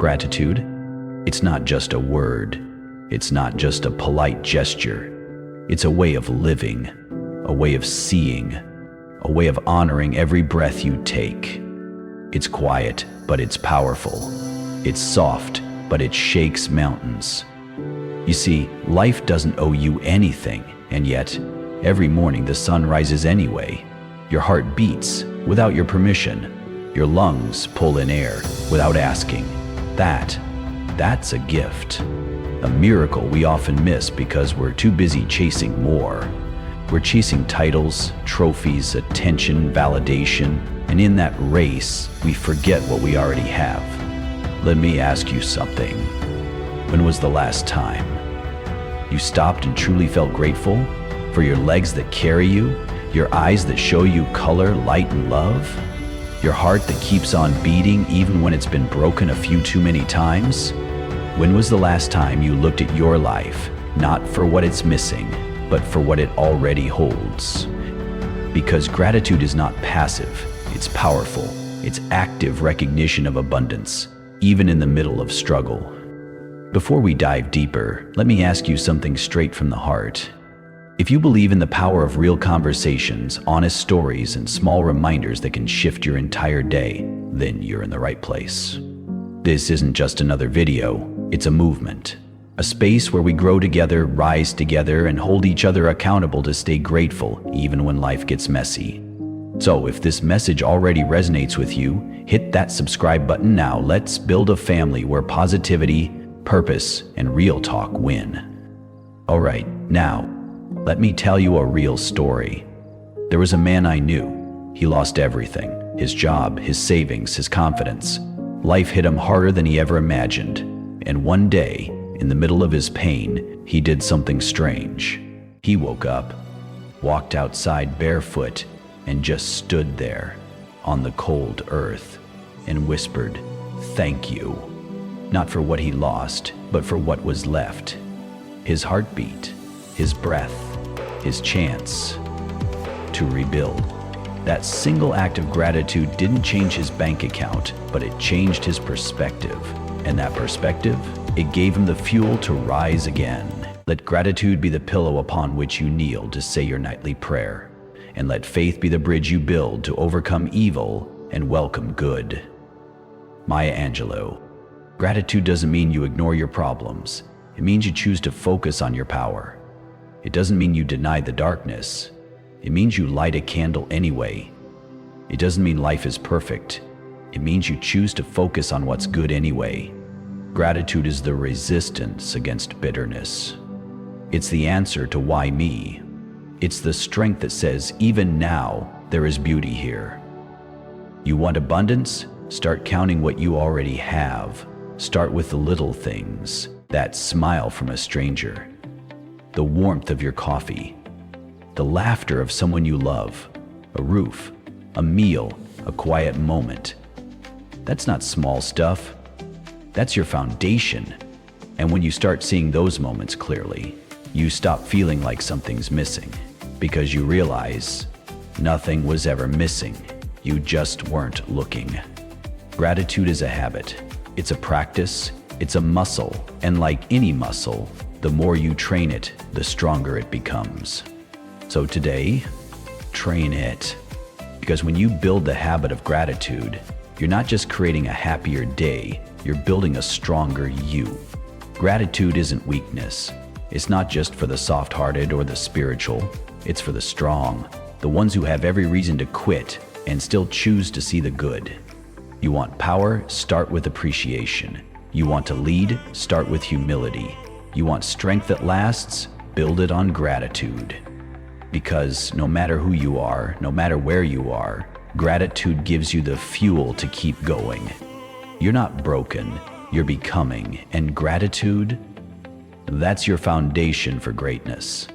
Gratitude, it's not just a word. It's not just a polite gesture. It's a way of living, a way of seeing, a way of honoring every breath you take. It's quiet, but it's powerful. It's soft, but it shakes mountains. You see, life doesn't owe you anything, and yet, every morning the sun rises anyway. Your heart beats without your permission. Your lungs pull in air without asking. That's a gift. A miracle we often miss because we're too busy chasing more. We're chasing titles, trophies, attention, validation, and in that race, we forget what we already have. Let me ask you something. When was the last time you stopped and truly felt grateful for your legs that carry you, your eyes that show you color, light, and love, your heart that keeps on beating even when it's been broken a few too many times? When was the last time you looked at your life, not for what it's missing, but for what it already holds? Because gratitude is not passive, it's powerful. It's active recognition of abundance, even in the middle of struggle. Before we dive deeper, let me ask you something straight from the heart. If you believe in the power of real conversations, honest stories, and small reminders that can shift your entire day, then you're in the right place. This isn't just another video, it's a movement. A space where we grow together, rise together, and hold each other accountable to stay grateful even when life gets messy. So if this message already resonates with you, hit that subscribe button now. Let's build a family where positivity, purpose, and real talk win. All right, now, let me tell you a real story. There was a man I knew. He lost everything: his job, his savings, his confidence. Life hit him harder than he ever imagined. And one day, in the middle of his pain, he did something strange. He woke up, walked outside barefoot, and just stood there on the cold earth and whispered, "Thank you." Not for what he lost, but for what was left. His heartbeat, his breath, his chance to rebuild. That single act of gratitude didn't change his bank account, but it changed his perspective. And that perspective, it gave him the fuel to rise again. Let gratitude be the pillow upon which you kneel to say your nightly prayer. And let faith be the bridge you build to overcome evil and welcome good. Maya Angelou. Gratitude doesn't mean you ignore your problems. It means you choose to focus on your power. It doesn't mean you deny the darkness. It means you light a candle anyway. It doesn't mean life is perfect. It means you choose to focus on what's good anyway. Gratitude is the resistance against bitterness. It's the answer to why me. It's the strength that says, even now, there is beauty here. You want abundance? Start counting what you already have. Start with the little things. That smile from a stranger. The warmth of your coffee. The laughter of someone you love. A roof. A meal. A quiet moment. That's not small stuff. That's your foundation. And when you start seeing those moments clearly, you stop feeling like something's missing. Because you realize nothing was ever missing. You just weren't looking. Gratitude is a habit. It's a practice. It's a muscle. And like any muscle, the more you train it, the stronger it becomes. So today, train it. Because when you build the habit of gratitude, you're not just creating a happier day, you're building a stronger you. Gratitude isn't weakness. It's not just for the soft-hearted or the spiritual. It's for the strong, the ones who have every reason to quit and still choose to see the good. You want power? Start with appreciation. You want to lead? Start with humility. You want strength that lasts? Build it on gratitude. Because no matter who you are, no matter where you are, gratitude gives you the fuel to keep going. You're not broken, you're becoming, and gratitude, that's your foundation for greatness.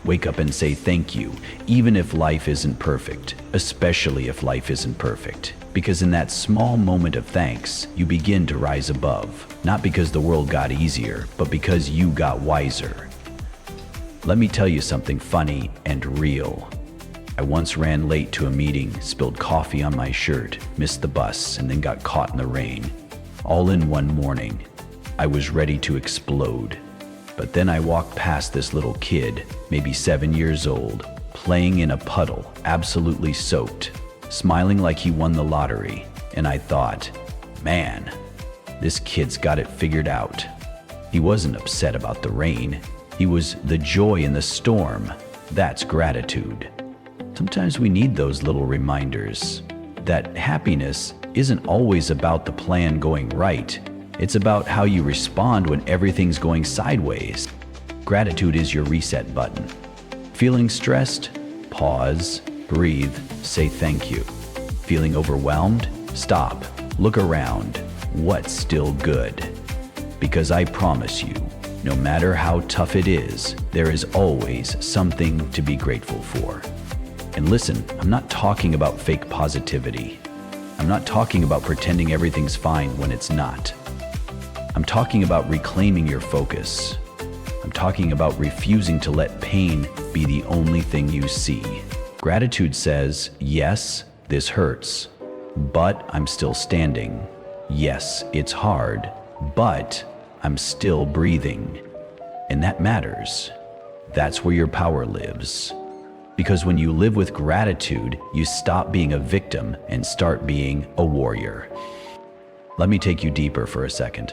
Wake up and say thank you, even if life isn't perfect, especially if life isn't perfect. Because in that small moment of thanks, you begin to rise above, not because the world got easier, but because you got wiser. Let me tell you something funny and real. I once ran late to a meeting, spilled coffee on my shirt, missed the bus, and then got caught in the rain. all in one morning. I was ready to explode. But then I walked past this little kid, maybe 7 years old, playing in a puddle, absolutely soaked, smiling like he won the lottery. And I thought, man, this kid's got it figured out. He wasn't upset about the rain. He was the joy in the storm. That's gratitude. Sometimes we need those little reminders that happiness isn't always about the plan going right. It's about how you respond when everything's going sideways. Gratitude is your reset button. Feeling stressed? Pause, breathe, say thank you. Feeling overwhelmed? Stop, look around. What's still good? Because I promise you, no matter how tough it is, there is always something to be grateful for. And listen, I'm not talking about fake positivity. I'm not talking about pretending everything's fine when it's not. I'm talking about reclaiming your focus. I'm talking about refusing to let pain be the only thing you see. Gratitude says, yes, this hurts, but I'm still standing. Yes, it's hard, but I'm still breathing. And that matters. That's where your power lives. Because when you live with gratitude, you stop being a victim and start being a warrior. Let me take you deeper for a second.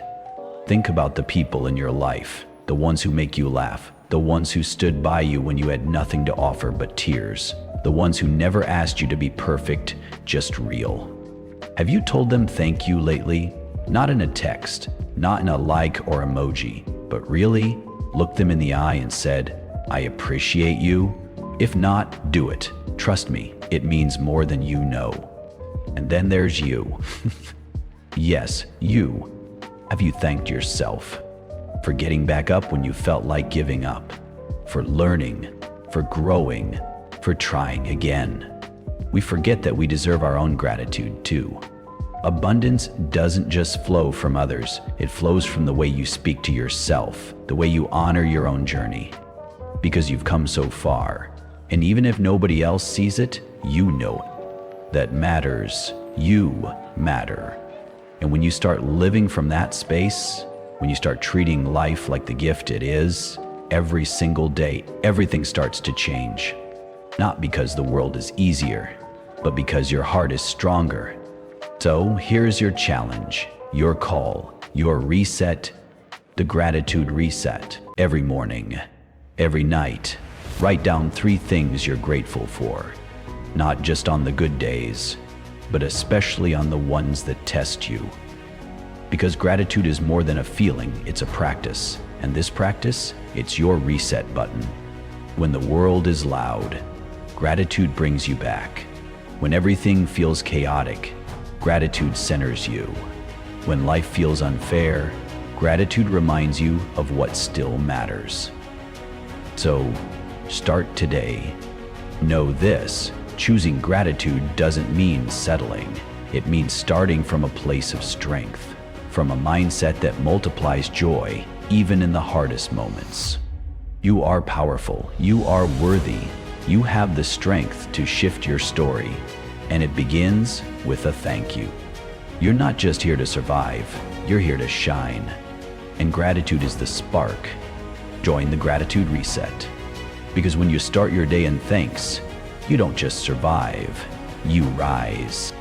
Think about the people in your life, the ones who make you laugh, the ones who stood by you when you had nothing to offer but tears, the ones who never asked you to be perfect, just real. Have you told them thank you lately? Not in a text, not in a like or emoji, but really looked them in the eye and said, I appreciate you. If not, do it. Trust me, it means more than you know. And then there's you. Yes, you. Have you thanked yourself for getting back up when you felt like giving up, for learning, for growing, for trying again? We forget that we deserve our own gratitude too. Abundance doesn't just flow from others, it flows from the way you speak to yourself, the way you honor your own journey. Because you've come so far, and even if nobody else sees it, you know it. That matters. You matter. And when you start living from that space, when you start treating life like the gift it is, every single day, everything starts to change. Not because the world is easier, but because your heart is stronger. So here's your challenge, your call, your reset, the gratitude reset. Every morning, every night, write down 3 things you're grateful for. Not just on the good days, but especially on the ones that test you. Because gratitude is more than a feeling, it's a practice. And this practice, it's your reset button. When the world is loud, gratitude brings you back. When everything feels chaotic, gratitude centers you. When life feels unfair, gratitude reminds you of what still matters. So, start today. Know this. Choosing gratitude doesn't mean settling. It means starting from a place of strength, from a mindset that multiplies joy even in the hardest moments. You are powerful. You are worthy. You have the strength to shift your story, and it begins with a thank you. You're not just here to survive, you're here to shine. And gratitude is the spark. Join the gratitude reset. Because when you start your day in thanks, you don't just survive, you rise.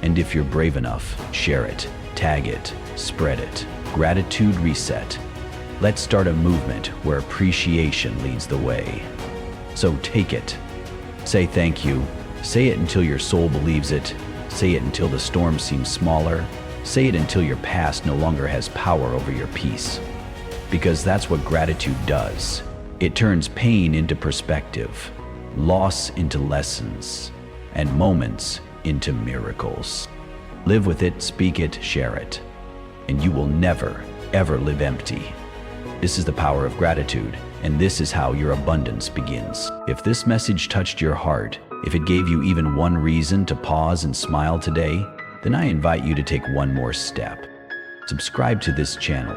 And if you're brave enough, share it, tag it, spread it. Gratitude reset. Let's start a movement where appreciation leads the way. So take it. Say thank you. Say it until your soul believes it. Say it until the storm seems smaller. Say it until your past no longer has power over your peace. Because that's what gratitude does. It turns pain into perspective, loss into lessons, and moments into miracles. Live with it, speak it, share it, and you will never, ever live empty. This is the power of gratitude, and this is how your abundance begins. If this message touched your heart, if it gave you even one reason to pause and smile today, then I invite you to take one more step. Subscribe to this channel,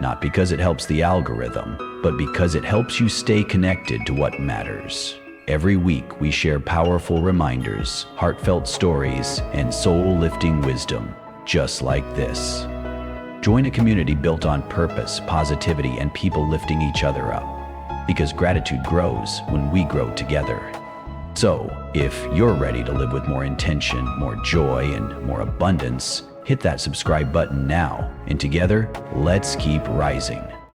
not because it helps the algorithm, but because it helps you stay connected to what matters. Every week, we share powerful reminders, heartfelt stories, and soul-lifting wisdom, just like this. Join a community built on purpose, positivity, and people lifting each other up. Because gratitude grows when we grow together. So, if you're ready to live with more intention, more joy, and more abundance, hit that subscribe button now, and together, let's keep rising.